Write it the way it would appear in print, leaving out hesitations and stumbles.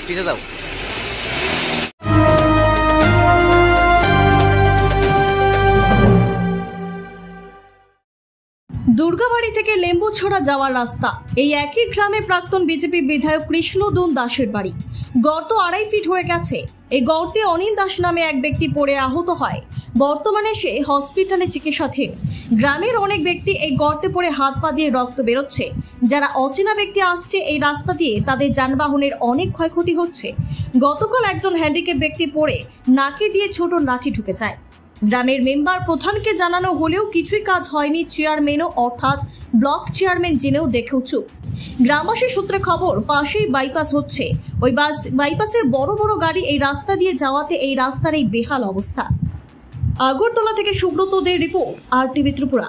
পিছে যাও। দুর্গাবাড়ি থেকে লেম্বুছড়া যাওয়ার রাস্তা। এই একই গ্রামে প্রাক্তন বিজেপি বিধায়ক কৃষ্ণদুন দাসের বাড়ি। গর্ত 2.5 ফিট হয়ে গেছে। এই গর্তে অনিল দাস নামে এক ব্যক্তি পড়ে আহত হয়। বর্তমানে সে হসপিটালে চিকিৎসাধীন। গ্রামের অনেক ব্যক্তি এই গর্তে পড়ে হাত পা দিয়ে রক্ত বেরোচ্ছে। যারা অচেনা ব্যক্তি আসছে এই রাস্তা দিয়ে তাদের যানবাহনের অনেক ক্ষয়ক্ষতি হচ্ছে। গতকাল একজন হ্যান্ডিক্যাপ ব্যক্তি পড়ে নাকে দিয়ে ছোট লাঠি ঢুকে যায়। গ্রামের মেম্বার প্রধানকে জানানো হলেও কিছুই কাজ হয়নি। চেয়ারম্যানও অর্থাৎ ব্লক চেয়ারম্যান জেনেও দেখেও চুপ। গ্রামবাসী সূত্রে খবর, পাশেই বাইপাস হচ্ছে। ওই বাইপাসের বড় বড় গাড়ি এই রাস্তা দিয়ে যাওয়াতে এই রাস্তার এই বেহাল অবস্থা। আগরতলা থেকে সুব্রত দের রিপোর্ট, RTV ত্রিপুরা।